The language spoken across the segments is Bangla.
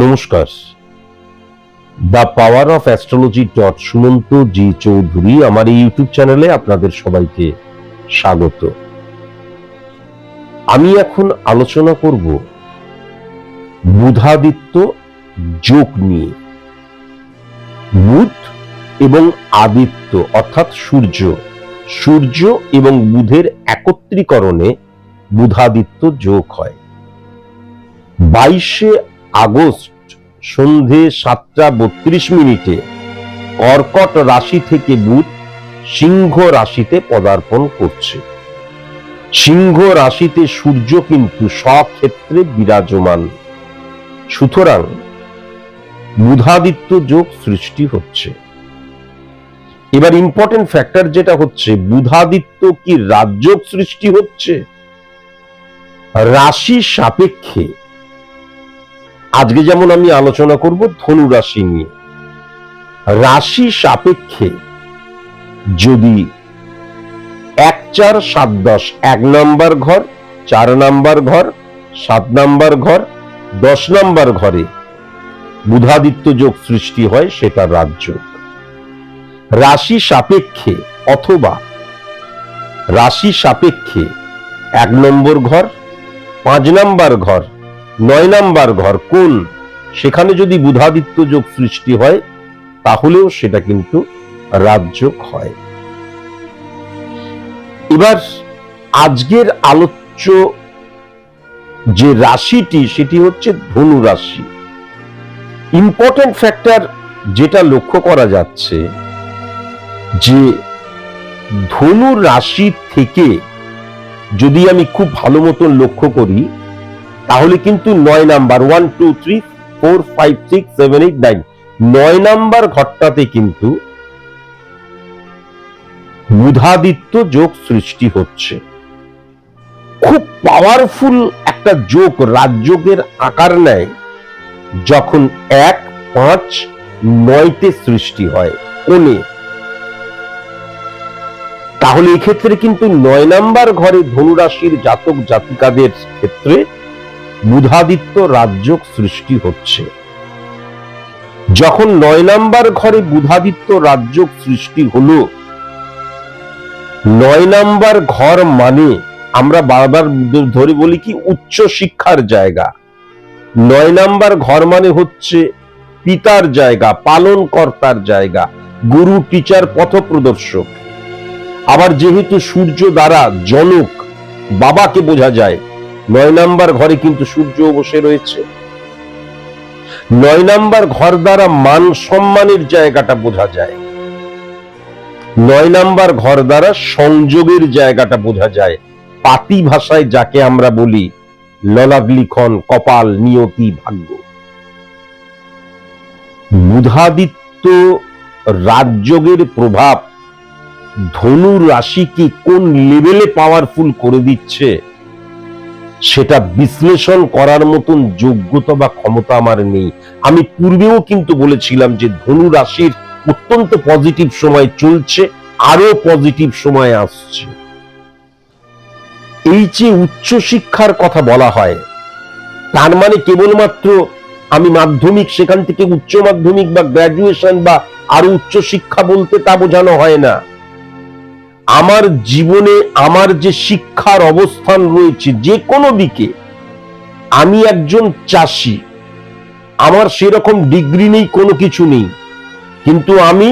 নমস্কার, the power of astrology Sumanta ji Chowdhury আমার এই ইউটিউব চ্যানেলে আপনাদের সবাইকে স্বাগত। আমি এখন আলোচনা করব বুধাদিত্য যোগ নিয়ে। বুধ এবং আদিত্য অর্থাৎ সূর্য এবং বুধের একত্রীকরণে বুধাদিত্য যোগ হয়। 22 আগস্ট সন্ধে 7:32 কর্কট রাশি থেকে বুধ সিংহ রাশিতে পদার্পণ করছে। সিংহ রাশিতে সূর্য কিন্তু স্বক্ষেত্রে বিরাজমান, সুতরাং বুধাদিত্য যোগ সৃষ্টি হচ্ছে। এবার ইম্পর্টেন্ট ফ্যাক্টর যেটা হচ্ছে, বুধাদিত্য কি রাজযোগ সৃষ্টি হচ্ছে রাশি সাপেক্ষে। আজকে যেমন আমি আলোচনা করব ধনু রাশি নিয়ে। রাশি সাপেক্ষে যদি 1, 4, 7, 10 1 নম্বর ঘর, 4 নম্বর ঘর, 7 নম্বর ঘর, 10 নম্বর ঘরে বুধাদিত্য যোগ সৃষ্টি হয়, সেটা রাজযোগ। রাশি সাপেক্ষে অথবা রাশি সাপেক্ষে 1 নম্বর ঘর, 5 নম্বর ঘর, 9 নম্বর ঘর কোন, সেখানে যদি বুধাদিত্য যোগ সৃষ্টি হয় তাহলেও সেটা কিন্তু রাজযোগ হয়। এবার আজকের আলোচ্য যে রাশিটি সেটি হচ্ছে ধনু রাশি। ইম্পর্টেন্ট ফ্যাক্টর যেটা লক্ষ্য করা যাচ্ছে যে ধনু রাশি থেকে যদি আমি খুব ভালো মতো লক্ষ্য করি তাহলে কিন্তু 9 নাম্বার 1 2 3 4 5 6 7 8 9 9 নাম্বার ঘরটাতে কিন্তু বুধাদিত্য যোগ সৃষ্টি হচ্ছে। খুব পাওয়ারফুল একটা যোগ, রাজযোগের আকার নেয় যখন 1, 5, 9-তে সৃষ্টি হয় কোণে। তাহলে এক্ষেত্রে কিন্তু 9 নাম্বার ঘরে ধনু রাশির জাতক জাতিকাদের ক্ষেত্রে বুধাদিত্য রাজযোগ সৃষ্টি হচ্ছে। যখন 9 নাম্বার ঘরে বুধাদিত্য রাজযোগ সৃষ্টি হলো, 9 নাম্বার ঘর মানে আমরা বারবার ধরে বলি কি উচ্চ শিক্ষার জায়গা। 9 নাম্বার ঘর মানে হচ্ছে পিতার জায়গা, পালনকর্তার জায়গা, গুরু, টিচার, পথপ্রদর্শক। আবার যেহেতু সূর্য দ্বারা জনক বাবাকে বোঝা যায়, 9 নাম্বার ঘরে কিন্তু সূর্য বসে রয়েছে। 9 নাম্বার ঘর দ্বারা মান সম্মানের জায়গাটা বোঝা যায়। 9 নাম্বার ঘর দ্বারা সংযোগের জায়গাটা বোঝা যায়। পাতি ভাষায় যাকে আমরা বলি ললাট লিখন, কপাল, নিয়তি, ভাগ্য। বুধাদিত্য রাজযোগের প্রভাব ধনু রাশিকে কোন লেভেলে পাওয়ারফুল করে দিচ্ছে সেটা বিশ্লেষণ করার মতন যোগ্যতা বা ক্ষমতা আমার নেই। আমি পূর্বেও কিন্তু বলেছিলাম যে ধনু রাশির অত্যন্ত পজিটিভ সময় চলছে, আরো পজিটিভ সময় আসছে। এই যে উচ্চ শিক্ষার কথা বলা হয়, তার মানে কেবলমাত্র আমি মাধ্যমিক, সেখান থেকে উচ্চ মাধ্যমিক বা গ্র্যাজুয়েশন বা আরো উচ্চ শিক্ষা বলতে তা বোঝানো হয় না। আমার জীবনে আমার যে শিক্ষার অবস্থান রয়েছে যে কোনো দিকে, আমি একজন চাষি, আমার সেরকম ডিগ্রি নেই, কোনো কিছু নেই, কিন্তু আমি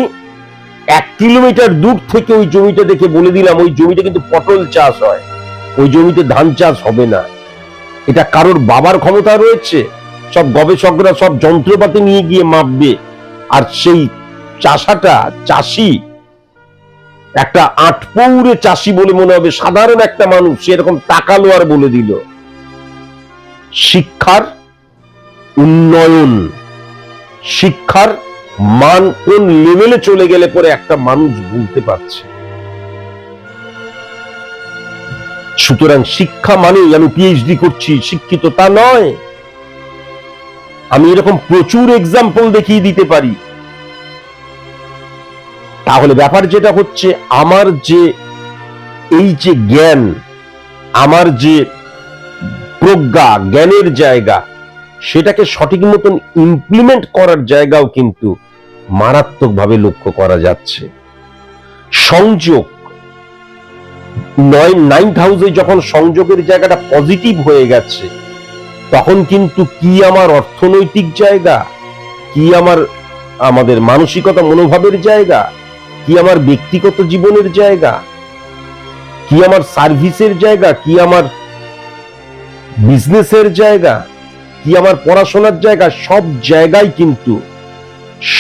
1 কিলোমিটার দূর থেকে ওই জমিটা দেখে বলে দিলাম ওই জমিটা কিন্তু পটল চাষ হয়, ওই জমিতে ধান চাষ হবে না। এটা কারোর বাবার ক্ষমতা রয়েছে? সব গবেষকরা সব যন্ত্রপাতি নিয়ে গিয়ে মাপবে, আর সেই চাষি একটা আটপৌরে চাষি বলে মনে হবে, সাধারণ একটা মানুষ এরকম তাকালো আর বলে দিল। শিক্ষার উন্নয়ন, শিক্ষার মান কোন লেভেলে চলে গেলে পরে একটা মানুষ বুঝতে পারছে। সুতরাং শিক্ষা মানে আমি পিএইচডি করছি শিক্ষিত তা নয়। আমি এরকম প্রচুর এক্সাম্পল দেখিয়ে দিতে পারি। তাহলে ব্যাপার যেটা হচ্ছে, আমার যে এই যে জ্ঞান, আমার যে প্রজ্ঞা, জ্ঞানের জায়গা, সেটাকে সঠিক মতন ইমপ্লিমেন্ট করার জায়গাও কিন্তু মারাত্মকভাবে লক্ষ্য করা যাচ্ছে। সংযোগ, নাইন্থ হাউসে যখন সংযোগের জায়গাটা পজিটিভ হয়ে গেছে, তখন কিন্তু কি আমার অর্থনৈতিক জায়গা, কি আমাদের মানসিকতা মনোভাবের জায়গা, কি আমার ব্যক্তিগত জীবনের জায়গা, কি আমার সার্ভিসের জায়গা, কি আমার বিজনেসের জায়গা, কি আমার পড়াশোনার জায়গা, সব জায়গায় কিন্তু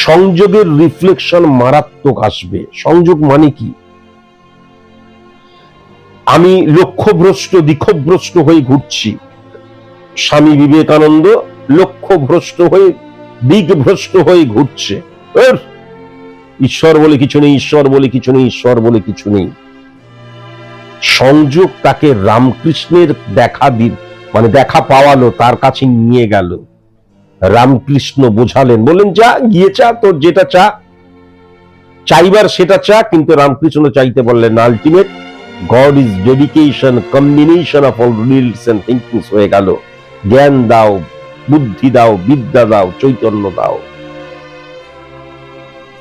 সংযোগের রিফ্লেকশন মারাত্মক আসবে। সংযোগ মানে কি? আমি লক্ষ্যভ্রষ্ট দিকভ্রষ্ট হয়ে ঘুরছি, স্বামী বিবেকানন্দ লক্ষ্যভ্রষ্ট হয়ে দিকভ্রষ্ট হয়ে ঘুরছে। ঈশ্বর বলে কিছু নেই, ঈশ্বর বলে কিছু নেই, ঈশ্বর বলে কিছু নেই। সংযোগ তাকে রামকৃষ্ণের দেখা পাওয়ালো, তার কাছে নিয়ে গেল। রামকৃষ্ণ বোঝালেন, বললেন যা গিয়ে চা, তোর যেটা চাইবার সেটা চা। কিন্তু রামকৃষ্ণ চাইতে বললেন ultimate god is dedication, combination of all reels and thinkings হয়ে গেল। জ্ঞান দাও, বুদ্ধি দাও, বিদ্যা দাও, চৈতন্য দাও।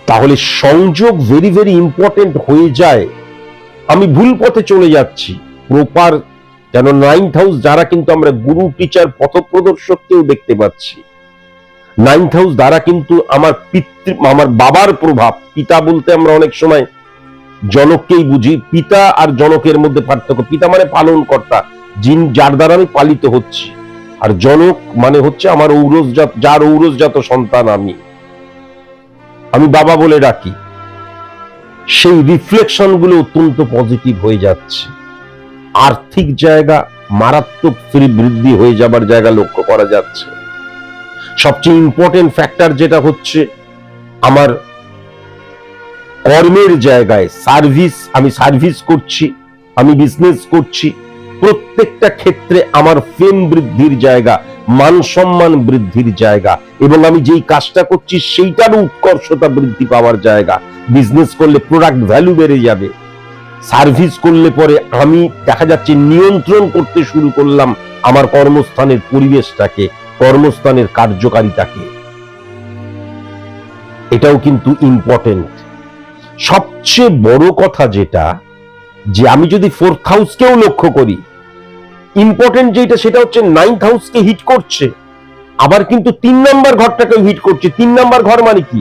তাহলে সংযোগ ভেরি ভেরি ইম্পর্টেন্ট হয়ে যায়। আমি ভুল পথে চলে যাচ্ছি, প্রপার যেন নাইন্থ হাউস দ্বারা কিন্তু আমরা গুরু টিচার পথপ্রদর্শককেও দেখতে পাচ্ছি। নাইন্থ হাউস দ্বারা কিন্তু আমার বাবার প্রভাব, পিতা বলতে আমরা অনেক সময় জনককেই বুঝি। পিতা আর জনকের মধ্যে পার্থক্য, পিতা মানে পালন কর্তা, যার দ্বারা আমি পালিত হচ্ছি, আর জনক মানে হচ্ছে আমার ঔরসজাত, যার ঔরসজাত সন্তান আমি বাবা বলে ডাকি। সেই রিফ্লেকশন গুলো অত্যন্ত পজিটিভ হয়ে যাচ্ছে। আর্থিক জায়গা মারাত্মক বৃদ্ধি হয়ে যাবার জায়গা লক্ষ্য করা যাচ্ছে। সবচেয়ে ইম্পর্টেন্ট ফ্যাক্টর যেটা হচ্ছে আমার কর্মের জায়গায় আমি সার্ভিস করছি, আমি বিজনেস করছি, প্রত্যেকটা ক্ষেত্রে আমার ফেম বৃদ্ধির জায়গা, মান সম্মান বৃদ্ধির জায়গা, এবং আমি যেই কাজটা করছি সেইটার উৎকর্ষতা বৃদ্ধি পাওয়ার জায়গা। বিজনেস করলে প্রোডাক্ট ভ্যালু বেড়ে যাবে, সার্ভিস করলে পরে আমি দেখা যাচ্ছে নিয়ন্ত্রণ করতে শুরু করলাম আমার কর্মস্থানের পরিবেশটাকে, কর্মস্থানের কার্যকারিতাকে। এটাও কিন্তু ইম্পর্টেন্ট। সবচেয়ে বড় কথা যেটা, যে আমি যদি ফোর্থ হাউসকেও লক্ষ্য করি, ইম্পর্টেন্ট যেটা সেটা হচ্ছে নাইন্থ হাউসকে হিট করছে, আবার কিন্তু 3 নম্বর ঘরটাকেও হিট করছে। 3 নম্বর ঘর মানে কি?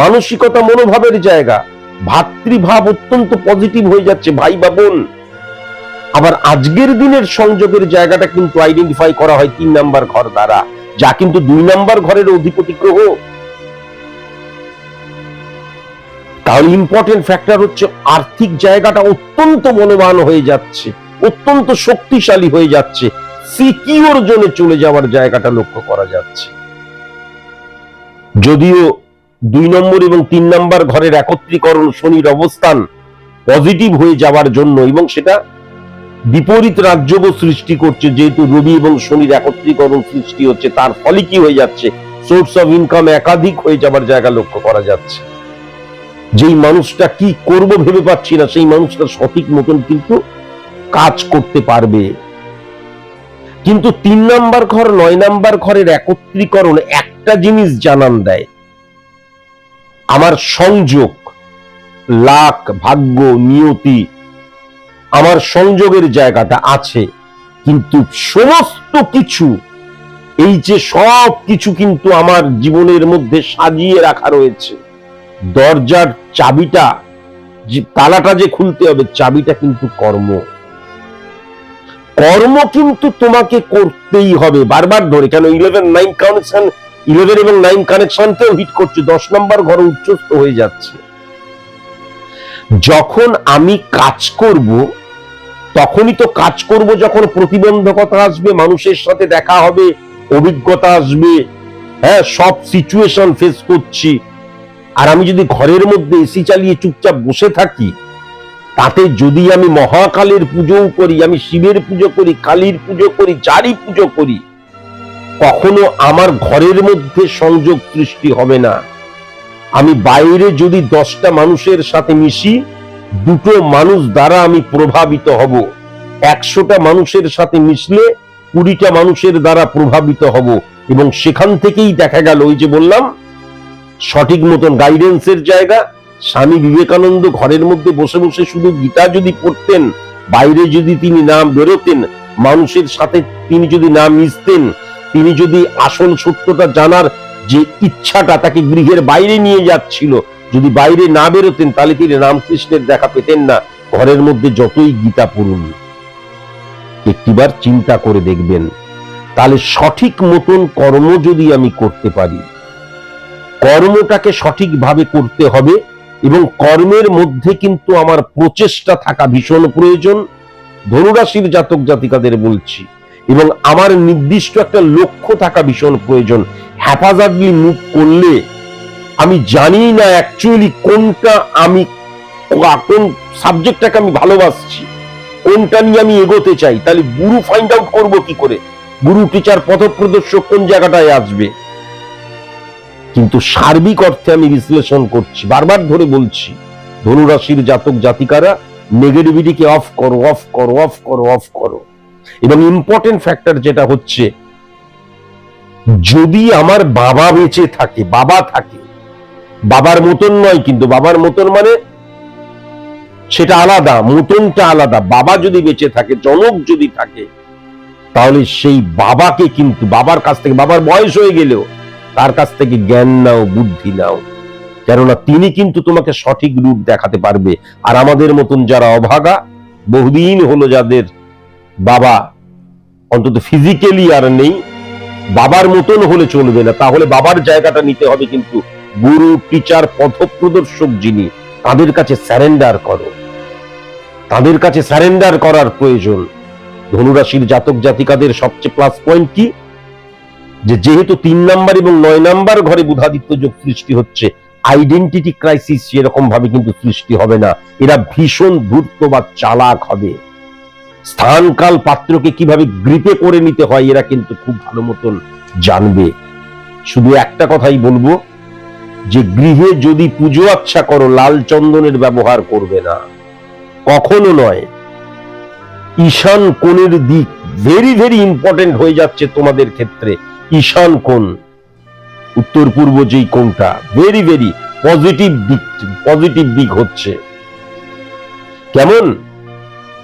মানসিকতা মনোভাবের জায়গা, ভাতৃভাব অত্যন্ত পজিটিভ হয়ে যাচ্ছে, ভাই বা বোন। আবার আজকের দিনের সংযোগের জায়গাটা কিন্তু আইডেন্টিফাই করা হয় 3 নম্বর ঘর দ্বারা, যা কিন্তু 2 নম্বর ঘরের অধিপতি গ্রহ। তাহলে ইম্পর্টেন্ট ফ্যাক্টর হচ্ছে আর্থিক জায়গাটা অত্যন্ত বলবান হয়ে যাচ্ছে, অত্যন্ত শক্তিশালী হয়ে যাচ্ছে, সিকিউর জোনে চলে যাওয়ার জায়গাটা লক্ষ্য করা যাচ্ছে। যদিও 2 নম্বর এবং 3 নম্বর ঘরের একত্রীকরণ, শনির অবস্থান পজিটিভ হয়ে যাওয়ার জন্য, এবং সেটা বিপরীত রাজযোগ সৃষ্টি করছে, যেহেতু রবি এবং শনির একত্রীকরণ সৃষ্টি হচ্ছে, তার ফলে কি হয়ে যাচ্ছে, সোর্স অফ ইনকাম একাধিক হয়ে যাবার জায়গা লক্ষ্য করা যাচ্ছে। যেই মানুষটা কি করব ভেবে পাচ্ছি না, সেই মানুষটা সঠিক মতন কিন্তু কাজ করতে পারবে। কিন্তু 3 নম্বর ঘর 9 নম্বর ঘরের একত্রীকরণ একটা জিনিস জানান দেয়, আমার সংযোগ, লাক, ভাগ্য, নিয়তি, আমার সংযোগের জায়গাটা আছে, কিন্তু সমস্ত কিছু, এই যে সব কিছু কিন্তু আমার জীবনের মধ্যে সাজিয়ে রাখা রয়েছে। দরজার চাবিটা, যে তালাটা যে খুলতে হবে, চাবিটা কিন্তু কর্ম। কর্ম কিন্তু তোমাকে করতেই হবে বারবার ধরে। কেন? 11 এবং 9 কানেকশনকেও হিট করছে, 10 নম্বর ঘরে উচ্চস্থ হয়ে যাচ্ছে। যখন আমি কাজ করব তখনই তো কাজ করব যখন প্রতিবন্ধকতা আসবে, মানুষের সাথে দেখা হবে, অভিজ্ঞতা আসবে, হ্যাঁ, সব সিচুয়েশন ফেস করছি। আর আমি যদি ঘরের মধ্যে এসি চালিয়ে চুপচাপ বসে থাকি, তাতে যদি আমি মহাকালের পুজোও করি, আমি শিবের পুজো করি, কালীর পুজো করি, যারই পুজো করি, কখনো আমার ঘরের মধ্যে সংযোগ সৃষ্টি হবে না। আমি বাইরে যদি 10টা মানুষের সাথে মিশি, 2টো মানুষ দ্বারা আমি প্রভাবিত হব। 100টা মানুষের সাথে মিশলে 20টা মানুষের দ্বারা প্রভাবিত হব। এবং সেখান থেকেই দেখা গেল, ওই যে বললাম, সঠিক মতন গাইডেন্সের জায়গা। স্বামী বিবেকানন্দ ঘরের মধ্যে বসে বসে শুধু গীতা যদি পড়তেন, বাইরে যদি তিনি না বেরোতেন, মানুষের সাথে তিনি যদি না মিশতেন, তিনি যদি আসল সত্যটা জানার যে ইচ্ছাটা তাকে গৃহের বাইরে নিয়ে যাচ্ছিল, যদি বাইরে না বেরোতেন, তাহলে তিনি রামকৃষ্ণের দেখা পেতেন না। ঘরের মধ্যে যতই গীতা পড়ুন, একটিবার চিন্তা করে দেখবেন, তাহলে সঠিক মতন কর্ম যদি আমি করতে পারি, কর্মটাকে সঠিকভাবে করতে হবে এবং কর্মের মধ্যে কিন্তু আমার প্রচেষ্টা থাকা ভীষণ প্রয়োজন। ধনুরাশির জাতক জাতিকাদের বলছি, এবং আমার নির্দিষ্ট একটা লক্ষ্য থাকা ভীষণ প্রয়োজন। হ্যাপাজার্ডলি মুভ করলে আমি জানি না অ্যাকচুয়ালি কোনটা, আমি কোন সাবজেক্টটাকে আমি ভালোবাসছি, কোনটা নিয়ে আমি এগোতে চাই। তাহলে গুরু ফাইন্ড আউট করবো কি করে? গুরু টিচার পথপ্রদর্শক কোন জায়গাটায় আসবে? কিন্তু সার্বিক অর্থে আমি বিশ্লেষণ করছি, বারবার ধরে বলছি, ধনুরাশির জাতক জাতিকারা নেগেটিভিটিকে অফ করো, অফ করো, অফ করো, অফ করো। এবং ইম্পর্টেন্ট ফ্যাক্টর যেটা হচ্ছে, যদি আমার বাবা বেঁচে থাকে, বাবা থাকে, বাবার মতন নয় কিন্তু, বাবার মতন মানে সেটা আলাদা, মতনটা আলাদা। বাবা যদি বেঁচে থাকে, জনক যদি থাকে, তাহলে সেই বাবাকে কিন্তু, বাবার কাছ থেকে, বাবার বয়স হয়ে গেলেও তার কাছ থেকে জ্ঞান নাও, বুদ্ধি নাও, কেননা তিনি কিন্তু তোমাকে সঠিক রূপ দেখাতে পারবে। আর আমাদের মতন যারা অভাগা, বহুদিন হলো যাদের বাবা অন্তত ফিজিক্যালি আর নেই, বাবার মতন হলে চলবে না। তাহলে বাবার জায়গাটা নিতে হবে কিন্তু গুরু, টিচার, পথপ্রদর্শক যিনি, তাদের কাছে স্যারেন্ডার করো, তাদের কাছে স্যারেন্ডার করার প্রয়োজন। ধনুরাশির জাতক জাতিকাদের সবচেয়ে প্লাস পয়েন্ট কি, যে যেহেতু 3 নাম্বার এবং 9 নাম্বার ঘরে বুধাদিত্য যোগ সৃষ্টি হচ্ছে, আইডেন্টিটি ক্রাইসিস এরকম ভাবে কিন্তু সৃষ্টি হবে না। এরা ভীষণ ধূর্ত বা চালাক হবে। স্থান কাল পাত্রকে কিভাবে গ্রিপে করে নিতে হয় এরা কিন্তু খুব ভালো মতন জানবে। শুধু একটা কথাই বলবো, যে গৃহে যদি পুজো আচ্ছা করো, লাল চন্দনের ব্যবহার করবে না, কখনো নয়। ঈশান কোণের দিক ভেরি ভেরি ইম্পর্টেন্ট হয়ে যাচ্ছে তোমাদের ক্ষেত্রে। ঈশান কোণ, উত্তর পূর্ব যেই কোণটা, ভেরি ভেরি পজিটিভ দিক হচ্ছে। কেমন?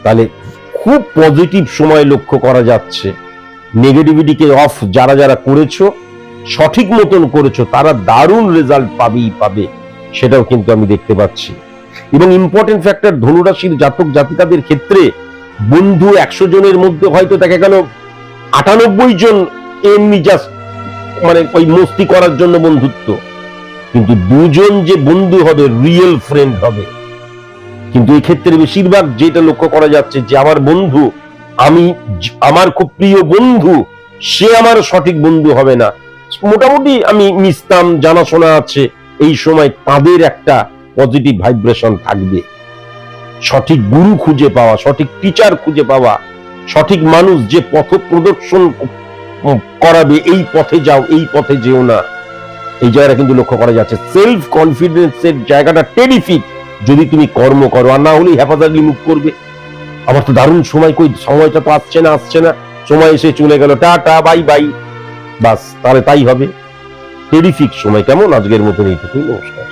তাহলে খুব পজিটিভ সময় লক্ষ্য করা যাচ্ছে। নেগেটিভিটিকে অফ যারা যারা করেছো, সঠিক মতন করেছো, তারা দারুণ রেজাল্ট পাবেই পাবে, সেটাও কিন্তু আমি দেখতে পাচ্ছি। এবং ইম্পর্টেন্ট ফ্যাক্টর, ধনুরাশির জাতক জাতিকাদের ক্ষেত্রে বন্ধু 100 জনের মধ্যে হয়তো দেখা গেল 98 জন এমনি জাস্ট মানে ওই মস্তি করার জন্য বন্ধুত্ব, কিন্তু 2 জন যে বন্ধু হবে, রিয়েল ফ্রেন্ড হবে। কিন্তু এই ক্ষেত্রে বেশিরভাগ যেটা লক্ষ্য করা যাচ্ছে, যে আমার বন্ধু, আমার খুব প্রিয় বন্ধু, সে আমার সঠিক বন্ধু হবে না। মোটামুটি আমি মিশতাম, জানাশোনা আছে, এই সময় তাদের একটা পজিটিভ ভাইব্রেশন থাকবে। সঠিক গুরু খুঁজে পাওয়া, সঠিক টিচার খুঁজে পাওয়া, সঠিক মানুষ যে পথ প্রদর্শন করাবে, এই পথে যাও, এই পথে যেও না, এই জায়গাটা কিন্তু লক্ষ্য করা যাচ্ছে। সেলফ কনফিডেন্সের জায়গাটা টেরিফিক যদি তুমি কর্ম করো, আর না হলেই হ্যাপাজার্ডলি মুভ করবে। আমার তো দারুণ সময়, কই সময়টা তো আসছে না, সময় এসে চলে গেল, টাটা বাই বাই, বাস, তাহলে তাই হবে। টেরিফিক সময়। কেমন? আজকের মতন এইটুকুই, নমস্কার।